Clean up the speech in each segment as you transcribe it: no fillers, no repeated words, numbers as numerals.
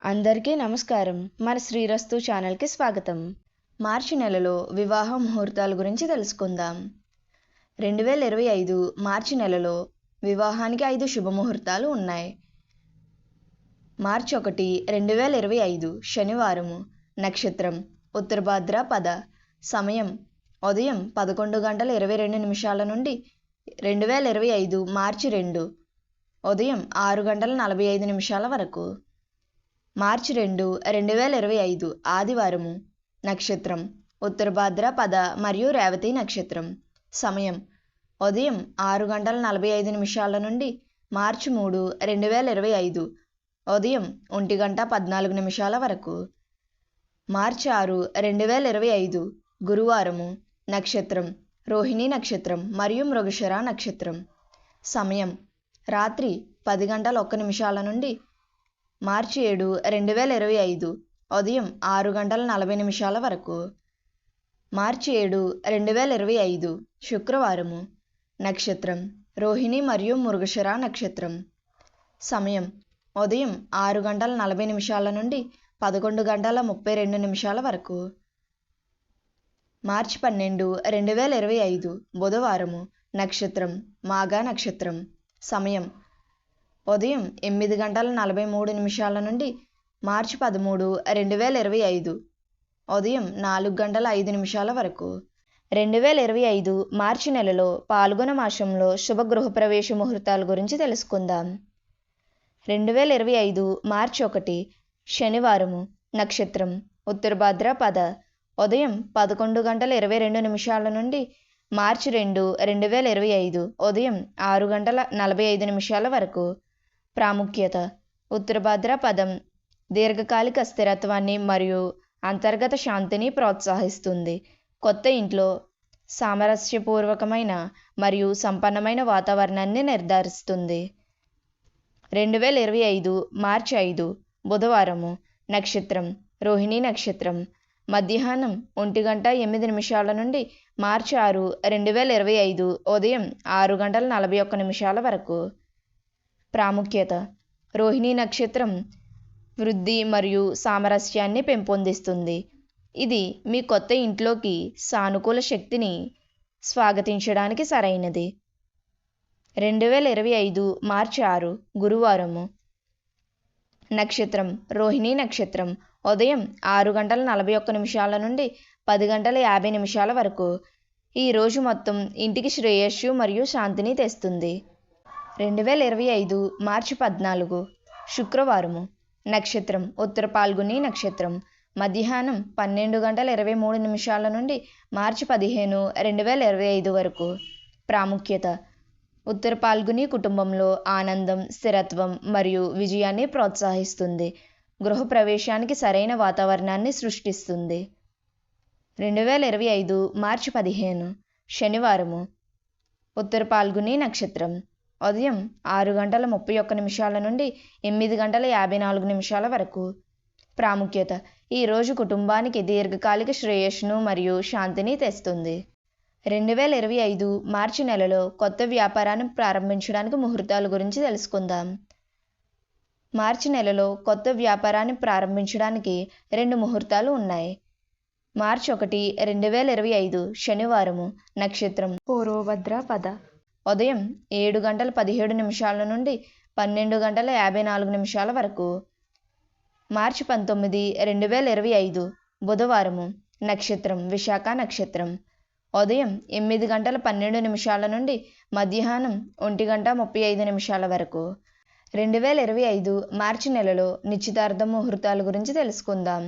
అందరికీ నమస్కారం. మన శ్రీరస్తు ఛానల్కి స్వాగతం. మార్చి నెలలో వివాహ ముహూర్తాల గురించి తెలుసుకుందాం. 2025 మార్చి నెలలో వివాహానికి 5 శుభముహూర్తాలు ఉన్నాయి. మార్చి 1, 2025 శనివారము. నక్షత్రం ఉత్తరభాద్రపద. సమయం ఉదయం 11:22 నుండి 2025 మార్చి 2 ఉదయం 6:45 వరకు. మార్చి 2, 2025 ఆదివారము. నక్షత్రం ఉత్తరభాద్రపద మరియు రేవతి నక్షత్రం. సమయం ఉదయం 6:45 నుండి మార్చి 3, 2025 ఉదయం 1:14 వరకు. మార్చి 6, 2025 గురువారము. నక్షత్రం రోహిణి నక్షత్రం మరియు మృగశిర నక్షత్రం. సమయం రాత్రి 10:01 నుండి మార్చి 7, 2025 ఉదయం 6:40 వరకు. మార్చి 7, 2025 శుక్రవారము. నక్షత్రం రోహిణి మరియు మృగశిర నక్షత్రం. సమయం ఉదయం 6:40 నుండి 11:32 వరకు. మార్చి 12, 2025 బుధవారము. నక్షత్రం మాఘ నక్షత్రం. సమయం ఉదయం 8:43 నుండి మార్చి 13, 2025 ఉదయం 4:05 వరకు. 2025 మార్చి నెలలో పాల్గొన మాసంలో శుభ గృహప్రవేశ ముహూర్తాల గురించి తెలుసుకుందాం. 2025 మార్చి 1 శనివారము. నక్షత్రం ఉత్తరభాద్రపద. ఉదయం 11:22 నుండి మార్చి 2, 2025 ఉదయం 6:45 వరకు. ప్రాముఖ్యత: ఉత్తరభాద్రపదం దీర్ఘకాలిక స్థిరత్వాన్ని మరియు అంతర్గత శాంతిని ప్రోత్సహిస్తుంది. కొత్త ఇంట్లో సామరస్యపూర్వకమైన మరియు సంపన్నమైన వాతావరణాన్ని నిర్ధారిస్తుంది. 2025 మార్చి 5 బుధవారము. నక్షత్రం రోహిణి నక్షత్రం. మధ్యాహ్నం 1:08 నుండి మార్చి 6, 2025 ఉదయం 6:41 వరకు. ప్రాముఖ్యత: రోహిణి నక్షత్రం వృద్ధి మరియు సామరస్యాన్ని పెంపొందిస్తుంది. ఇది మీ కొత్త ఇంట్లోకి సానుకూల శక్తిని స్వాగతించడానికి సరైనది. 2025 మార్చి 6 గురువారము. నక్షత్రం రోహిణి నక్షత్రం. ఉదయం 6:41 నుండి 10:50 వరకు. ఈ రోజు మొత్తం ఇంటికి శ్రేయస్సు మరియు శాంతిని తెస్తుంది. 2025 మార్చి 14 శుక్రవారము. నక్షత్రం ఉత్తర పాల్గొని నక్షత్రం. మధ్యాహ్నం 12:23 నుండి మార్చి 15, 2025 వరకు. ప్రాముఖ్యత: ఉత్తర పాల్గొని కుటుంబంలో ఆనందం, స్థిరత్వం మరియు విజయాన్ని ప్రోత్సహిస్తుంది. గృహప్రవేశానికి సరైన వాతావరణాన్ని సృష్టిస్తుంది. 2025 మార్చి 15 శనివారము. ఉత్తర పాల్గొని నక్షత్రం. ఉదయం 6:31 నుండి 8:54 వరకు. ప్రాముఖ్యత: ఈరోజు కుటుంబానికి దీర్ఘకాలిక శ్రేయస్సును మరియు శాంతిని తెస్తుంది. 2025 మార్చి నెలలో కొత్త వ్యాపారాన్ని ప్రారంభించడానికి ముహూర్తాల గురించి తెలుసుకుందాం. మార్చి నెలలో కొత్త వ్యాపారాన్ని ప్రారంభించడానికి 2 ముహూర్తాలు ఉన్నాయి. మార్చి 1, 2025 శనివారము. నక్షత్రం పూర్వభద్రపద. ఉదయం 7:17 నుండి 12:54 వరకు. మార్చి 19, 2025 బుధవారము. నక్షత్రం విశాఖ నక్షత్రం. ఉదయం 8:12 నుండి మధ్యాహ్నం 1:35 వరకు. 2025 మార్చి నెలలో నిశ్చితార్థ ముహూర్తాల గురించి తెలుసుకుందాం.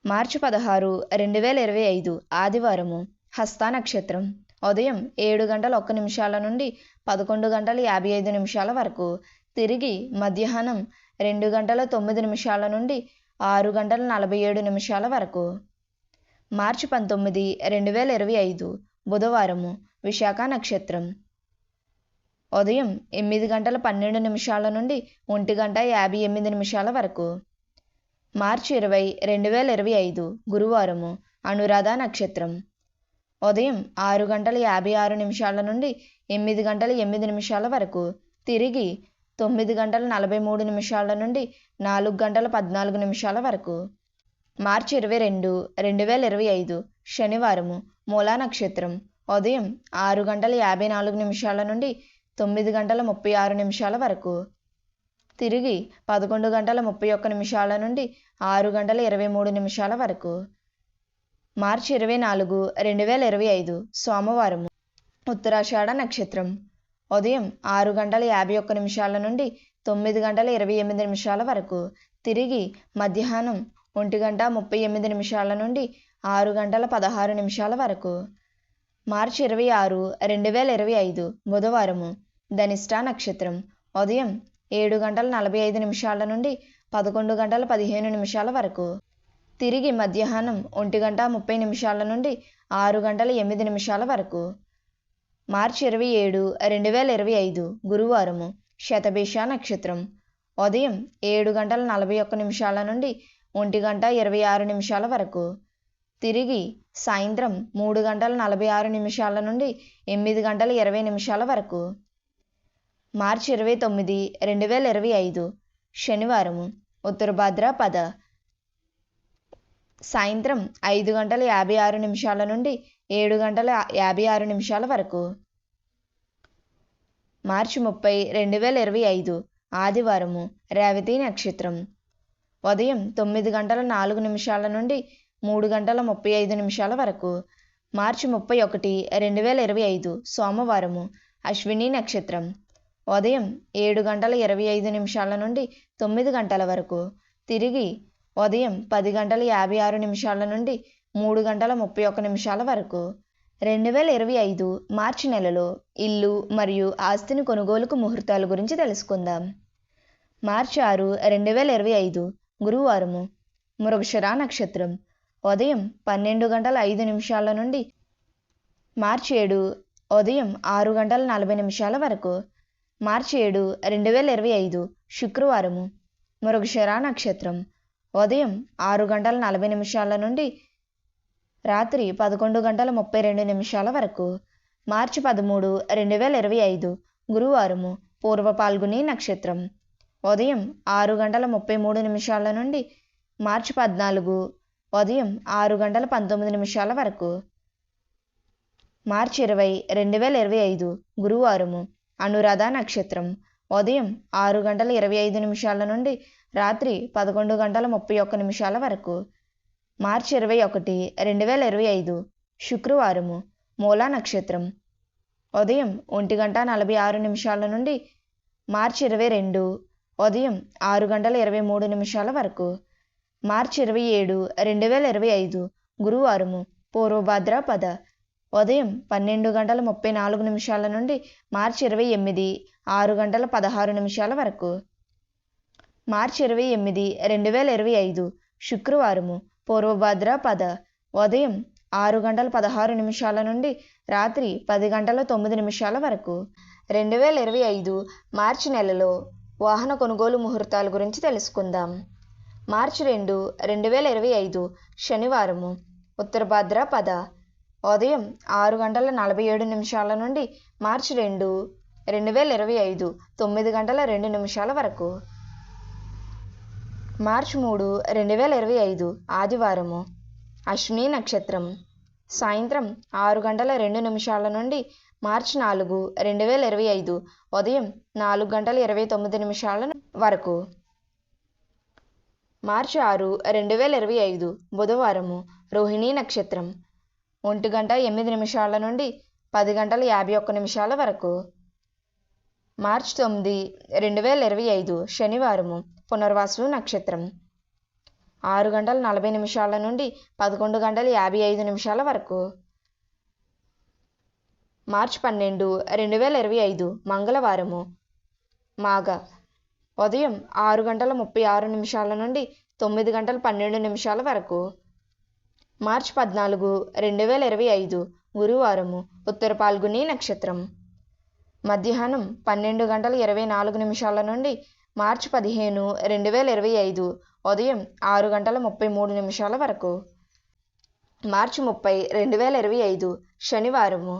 మార్చి 16, 2025 ఆదివారము. హస్త నక్షత్రం. ఉదయం 7:01 నుండి 11:55 వరకు. తిరిగి మధ్యాహ్నం 2:09 నుండి 6:47 వరకు. మార్చి 19, 2025 బుధవారము. విశాఖ నక్షత్రం. ఉదయం 8:12 నుండి 1:58 వరకు. మార్చి 20, 2025 గురువారము. అనురాధ నక్షత్రం. ఉదయం 6:56 నుండి 8:08 వరకు. తిరిగి 9 గంటల 43 నిమిషాల నుండి 4 గంటల 14 నిమిషాల వరకు. మార్చి 22, 2025 శనివారము మూలా నక్షత్రం. ఉదయం 6 గంటల 54 నిమిషాల నుండి 9 గంటల 36 నిమిషాల వరకు. తిరిగి 11 గంటల 31 నిమిషాల నుండి 6 గంటల 23 నిమిషాల వరకు. మార్చి 24, 2025 సోమవారము ఉత్తరాషాఢ నక్షత్రం. ఉదయం 6 గంటల 51 నిమిషాల నుండి 9 గంటల 28 నిమిషాల వరకు. తిరిగి మధ్యాహ్నం 1 గంట 38 నిమిషాల నుండి 6 గంటల 16 నిమిషాల వరకు. మార్చి 26, 2025 బుధవారము ధనిష్ట నక్షత్రం. ఉదయం 7 గంటల 45 నిమిషాల నుండి 11 గంటల 15 నిమిషాల వరకు. తిరిగి మధ్యాహ్నం 1 గంట 30 నిమిషాల నుండి 6 గంటల 8 నిమిషాల వరకు. మార్చి 27, 2025 గురువారము శతభిష నక్షత్రం. ఉదయం 7 గంటల 41 నిమిషాల నుండి 1 గంట 26 నిమిషాల వరకు. తిరిగి సాయంత్రం 3 గంటల 46 నిమిషాల నుండి 8 గంటల 20 నిమిషాల వరకు. మార్చి 29, 2025 శనివారము ఉత్తర భాద్రపద సాయంత్రం 5 గంటల 56 నిమిషాల నుండి 7 గంటల 56 నిమిషాల వరకు. మార్చి 30, 2025 ఆదివారము రేవతి నక్షత్రం. ఉదయం 9 గంటల 4 నిమిషాల నుండి 3 గంటల 35 నిమిషాల వరకు. మార్చి 31, 2025 సోమవారము అశ్విని నక్షత్రం. ఉదయం 7 గంటల 25 నిమిషాల నుండి 9 గంటల వరకు. తిరిగి ఉదయం 10 గంటల 56 నిమిషాల నుండి 3 గంటల 31 నిమిషాల వరకు. 2025 మార్చి నెలలో ఇల్లు మరియు ఆస్తిని కొనుగోలుకు ముహూర్తాల గురించి తెలుసుకుందాం. మార్చి 6, 2025 గురువారము మృగశిర నక్షత్రం. ఉదయం 12 గంటల 5 నిమిషాల నుండి మార్చి 7 ఉదయం 6 గంటల 40 నిమిషాల వరకు. మార్చి 7, 2025 శుక్రవారము మృగశిర నక్షత్రం. ఉదయం 6 గంటల 40 నిమిషాల నుండి రాత్రి 11 గంటల 32 నిమిషాల వరకు. మార్చి 13, 2025 గురువారము పూర్వ పాల్గొని నక్షత్రం. ఉదయం 6 గంటల 33 నిమిషాల నుండి మార్చి 14 ఉదయం 6 గంటల 19 నిమిషాల వరకు. మార్చి 20, 2025 గురువారము అనురాధ నక్షత్రం. ఉదయం 6 గంటల 25 నిమిషాల నుండి రాత్రి 11 గంటల 31 నిమిషాల వరకు. మార్చి 21, 2025 శుక్రవారము మూలా నక్షత్రం. ఉదయం 1 గంట 46 నిమిషాల నుండి మార్చి 22 ఉదయం 6 గంటల 23 నిమిషాల వరకు. మార్చి 27, 2025 గురువారము పూర్వభాద్రపద ఉదయం 12 గంటల 34 నిమిషాల నుండి మార్చి 28 6 గంటల 16 నిమిషాల వరకు. మార్చి 28, 2025 శుక్రవారము పూర్వభాద్రపద ఉదయం 6 గంటల 16 నిమిషాల నుండి రాత్రి 10 గంటల 9 నిమిషాల వరకు. 2025 మార్చి నెలలో వాహన కొనుగోలు ముహూర్తాల గురించి తెలుసుకుందాం. మార్చి 2, 2025 శనివారము ఉత్తర భాద్రపద ఉదయం 6 గంటల 47 నిమిషాల నుండి మార్చి 2, 2025 9 గంటల 2 నిమిషాల వరకు. మార్చి 3, 2025 ఆదివారము అశ్విని నక్షత్రం. సాయంత్రం 6 గంటల 2 నిమిషాల నుండి మార్చి 4, 2025 ఉదయం 4 గంటల 29 నిమిషాల వరకు. మార్చి 6, 2025 బుధవారము రోహిణి నక్షత్రం. 1 గంట 8 నిమిషాల నుండి 10 గంటల 51 నిమిషాల వరకు. మార్చి 9, 2025 శనివారము పునర్వాసు నక్షత్రం. 6 గంటల 40 నిమిషాల నుండి 11 గంటల 55 నిమిషాల వరకు. మార్చి 12, 2025 మంగళవారము మాఘ ఉదయం 6 గంటల 36 నిమిషాల నుండి 9 గంటల 12 నిమిషాల వరకు. మార్చి 14, 2025 గురువారము ఉత్తర పాల్గొని నక్షత్రం. మధ్యాహ్నం 12 గంటల 24 నిమిషాల నుండి మార్చి 15, 2025 ఉదయం 6 గంటల 33 నిమిషాల వరకు. మార్చి 30, 2025 శనివారము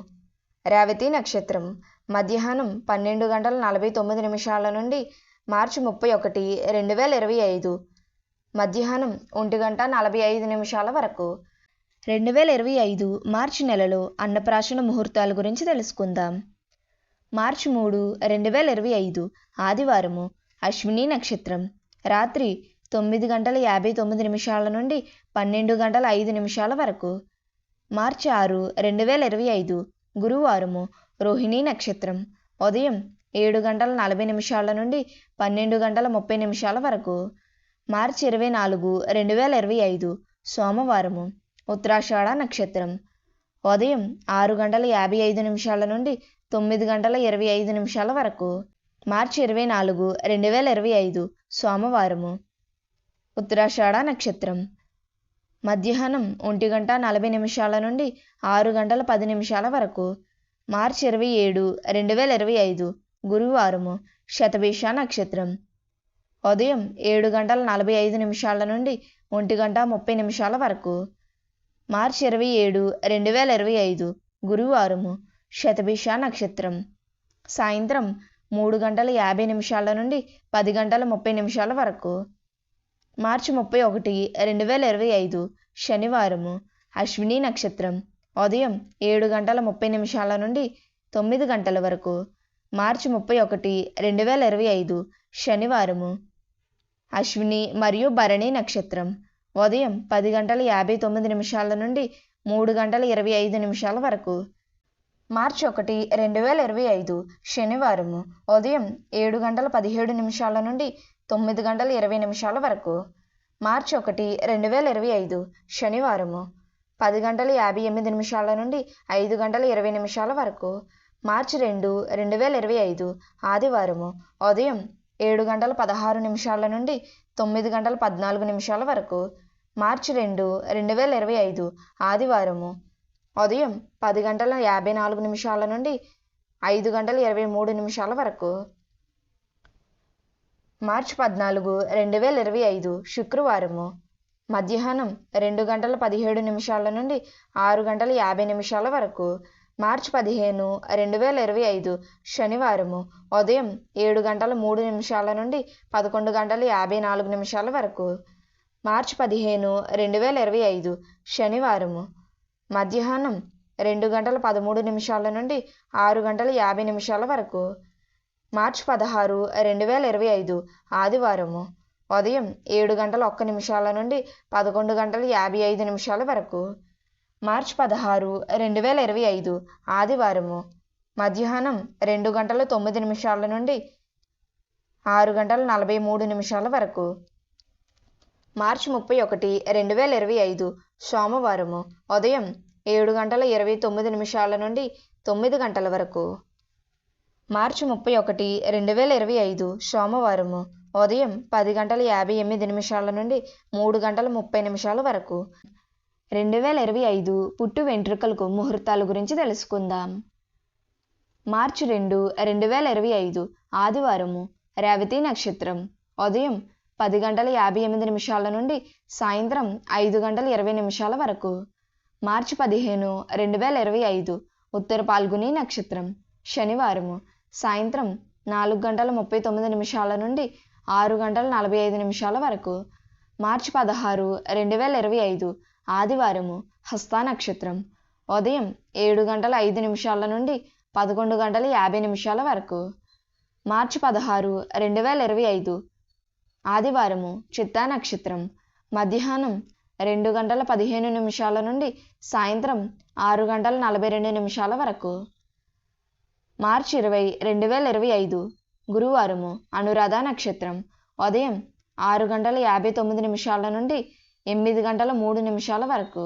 రేవతి నక్షత్రం. మధ్యాహ్నం 12:49 నుండి మార్చి 31, 2025 మధ్యాహ్నం 1:45 వరకు. 2025 మార్చి నెలలో అన్నప్రాశన ముహూర్తాల గురించి తెలుసుకుందాం. మార్చి 3, 2025 ఆదివారము, అశ్విని నక్షత్రం, రాత్రి 9:59 నుండి 12:05 వరకు. మార్చి 6, 2025 గురువారము, రోహిణి నక్షత్రం, ఉదయం 7:40 నుండి 12:30 వరకు. మార్చి 24, 2025 సోమవారము, ఉత్తరాషాఢ నక్షత్రం, ఉదయం 6:55 నుండి 9:25 వరకు. మార్చి 24, 2025 సోమవారము, ఉత్తరాషాఢ నక్షత్రం, మధ్యాహ్నం 1:40 నుండి 6:10 వరకు. మార్చి 27, 2025 గురువారము, శతభిష నక్షత్రం, ఉదయం 7:45 నుండి 1:30 వరకు. మార్చి 27, 2025 గురువారము, శతభిష నక్షత్రం, సాయంత్రం 3:50 నుండి 10:30 వరకు. మార్చి 31, 2025 శనివారము, అశ్విని నక్షత్రం, ఉదయం 7:30 నుండి 9 వరకు. మార్చి 31, 2025 శనివారము, అశ్విని మరియు భరణి నక్షత్రం, ఉదయం 10:59 నుండి 3:25 వరకు. మార్చి 1, 2025 శనివారము, ఉదయం 7:17 నుండి 9:20 వరకు. మార్చి 1, 2025 శనివారము, 10:58 నుండి 5:20 వరకు. మార్చి 2, 2025 ఆదివారము, ఉదయం 7:16 నుండి 9:14 వరకు. మార్చి 2, 2025 ఆదివారము, ఉదయం 10:54 నుండి 5:23 వరకు. మార్చి 14, 2025 శుక్రవారము, మధ్యాహ్నం 2:17 నుండి 6:50 వరకు. మార్చి 15, 2025 శనివారము, ఉదయం 7:03 నుండి 11:54 వరకు. మార్చి 15, 2025 శనివారము, మధ్యాహ్నం 2:13 నుండి 6:50 వరకు. మార్చి 16, 2025 ఆదివారము, ఉదయం 7:01 నుండి 11:55 వరకు. మార్చి 16, 2025 ఆదివారము, మధ్యాహ్నం 2:09 నుండి 6:43 వరకు. మార్చి 31, 2025 సోమవారము, ఉదయం 7:29 నుండి 9 వరకు. మార్చి 31, 2025 సోమవారము, ఉదయం 10:58 నుండి 3:30 వరకు. 2025 పుట్టు వెంట్రుకలకు ముహూర్తాల గురించి తెలుసుకుందాం. మార్చి 2, 2025 ఆదివారము, రేవతి నక్షత్రం, ఉదయం 10:58 నుండి సాయంత్రం 5:20 వరకు. మార్చి 15, 2025 ఉత్తర పాల్గుని నక్షత్రం, శనివారము, సాయంత్రం 4:39 నుండి 6:45 వరకు. మార్చి 16, 2025 ఆదివారము, హస్త నక్షత్రం, ఉదయం 7:05 నుండి 11:50 వరకు. మార్చి 16, 2025 ఆదివారము, చిత్తా నక్షత్రం, మధ్యాహ్నం 2:15 నుండి సాయంత్రం 6:42 వరకు. మార్చి 20, 2025 గురువారము, అనురాధ నక్షత్రం, ఉదయం 6:59 నుండి 8:03 వరకు.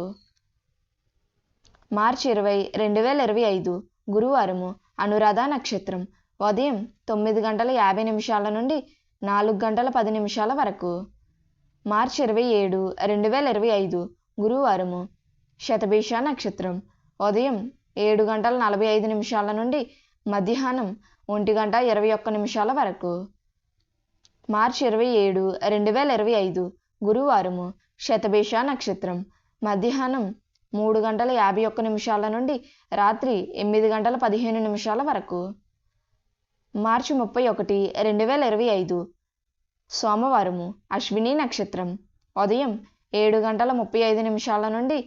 మార్చి 20, 2025 గురువారము, అనురాధ నక్షత్రం, ఉదయం 9:50 నుండి 4:10 వరకు. మార్చి 27, 2025 గురువారము, శతభిష నక్షత్రం, ఉదయం 7:45 నుండి మధ్యాహ్నం 1:21 వరకు. మార్చి 27, 2025 గురువారము, శతభిష నక్షత్రం, మధ్యాహ్నం 3:51 నుండి రాత్రి 8:15 వరకు. మార్చి 31, 2025 సోమవారము అశ్విని నక్షత్రం ఉదయం 7:35 నుండి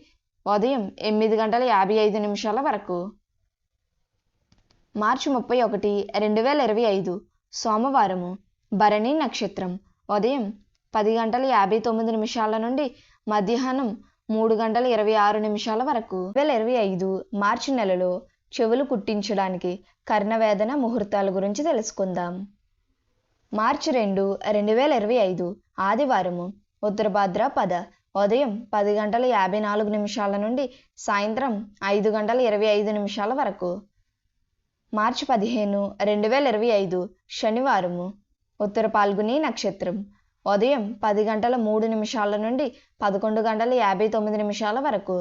ఉదయం 8:55 వరకు. మార్చి 31, 2025 సోమవారము భరణి నక్షత్రం ఉదయం 10:59 నుండి మధ్యాహ్నం 3:26 వరకు. 2025 మార్చి నెలలో చెవులు కుట్టించడానికి కర్ణవేదన ముహూర్తాల గురించి తెలుసుకుందాం. మార్చి 2, 2025 ఆదివారము ఉత్తరభాద్రపద ఉదయం 10:54 నుండి సాయంత్రం 5:25 వరకు. మార్చి 15, 2025 శనివారము ఉత్తర పాల్గుని నక్షత్రం ఉదయం 10:03 నుండి 11:59 వరకు.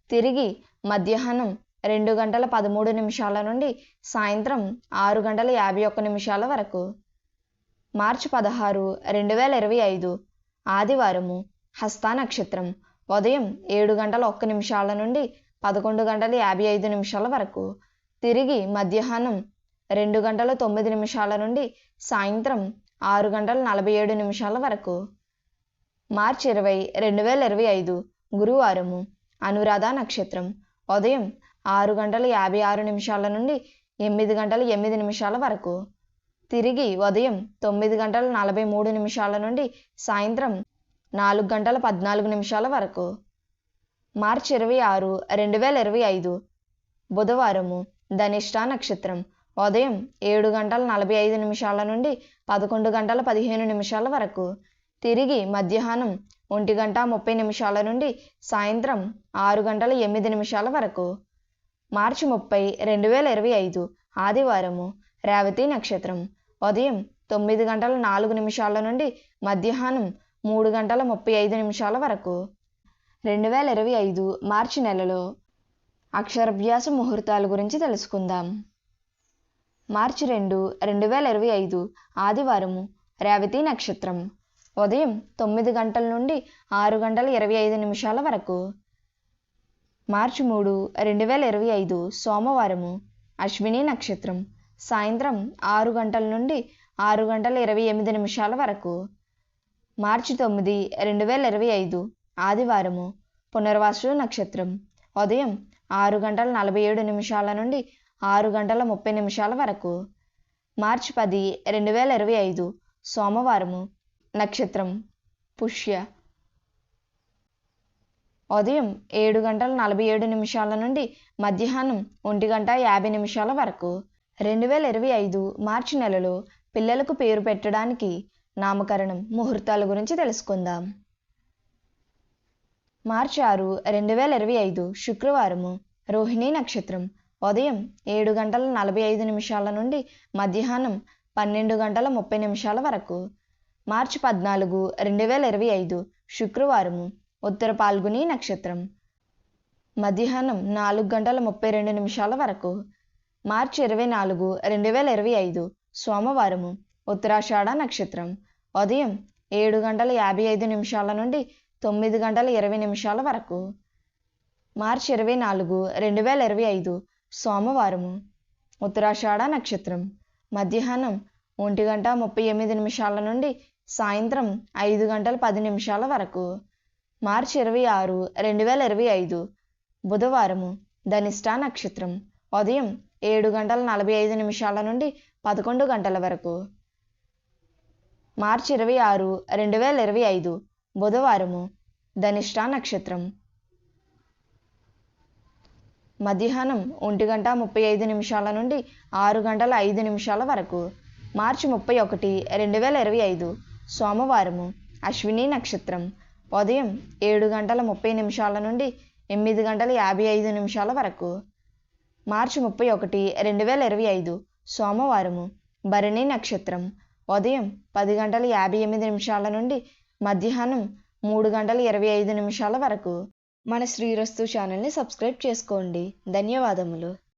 తిరిగి మధ్యాహ్నం 2:13 నుండి సాయంత్రం 6:51 వరకు. మార్చి 16, 2025 ఆదివారము హస్త నక్షత్రం ఉదయం 7:01 నుండి 11:55 వరకు. తిరిగి మధ్యాహ్నం 2:09 నుండి సాయంత్రం 6:47 వరకు. మార్చి 20, 2025 గురువారము అనురాధ నక్షత్రం ఉదయం 6:56 నుండి 8:08 వరకు. తిరిగి ఉదయం 9:43 నుండి సాయంత్రం 4:14 వరకు. మార్చి 26, 2025 బుధవారము ధనిష్ట నక్షత్రం ఉదయం 7:45 నుండి 11:15 వరకు. తిరిగి మధ్యాహ్నం 1:30 నుండి సాయంత్రం 6:08 వరకు. మార్చి 30, 2025 ఆదివారము రేవతి నక్షత్రం ఉదయం 9:04 నుండి మధ్యాహ్నం 3:35 వరకు. 2025 మార్చి నెలలో అక్షరాభ్యాస ముహూర్తాల గురించి తెలుసుకుందాం. మార్చి 2, 2025 ఆదివారము రేవతి నక్షత్రం ఉదయం 9 నుండి 6:25 వరకు. మార్చి 3, 2025 సోమవారము అశ్విని నక్షత్రం సాయంత్రం 6 నుండి 6:28 వరకు. మార్చి 9, 2025 ఆదివారము పునర్వాసు నక్షత్రం ఉదయం 6:47 నుండి 6:30 వరకు. మార్చి 10, 2025 సోమవారము నక్షత్రం పుష్య ఉదయం 7:47 నుండి మధ్యాహ్నం 1:50 వరకు. 2025 మార్చి నెలలో పిల్లలకు పేరు పెట్టడానికి నామకరణం ముహూర్తాల గురించి తెలుసుకుందాం. మార్చి 6, 2025 శుక్రవారము రోహిణి నక్షత్రం ఉదయం 7:45 నుండి మధ్యాహ్నం 12:30 వరకు. మార్చి 14, 2025 శుక్రవారము ఉత్తర పాల్గుని నక్షత్రం మధ్యాహ్నం 4:32 వరకు. మార్చి 24, 2025 సోమవారము ఉత్తరాషాఢ నక్షత్రం ఉదయం 7:55 నుండి 9:20 వరకు. మార్చి 24, 2025 సోమవారము ఉత్తరాషాఢ నక్షత్రం మధ్యాహ్నం 1:38 నుండి సాయంత్రం 5:10 వరకు. మార్చి 26, 2025 బుధవారము ధనిష్ట నక్షత్రం ఉదయం 7:45 నుండి 11 వరకు. మార్చి 26, 2025 బుధవారము ధనిష్ట నక్షత్రం మధ్యాహ్నం 1:35 నుండి 6:05 వరకు. మార్చి 31, 2025 సోమవారము అశ్విని నక్షత్రం ఉదయం 7:30 నుండి 8:55 వరకు. మార్చి 31, 2025 సోమవారము భరణి నక్షత్రం ఉదయం 10:58 నుండి మధ్యాహ్నం 3:25 వరకు. మన శ్రీరస్తు ఛానల్ని సబ్స్క్రైబ్ చేసుకోండి. ధన్యవాదములు.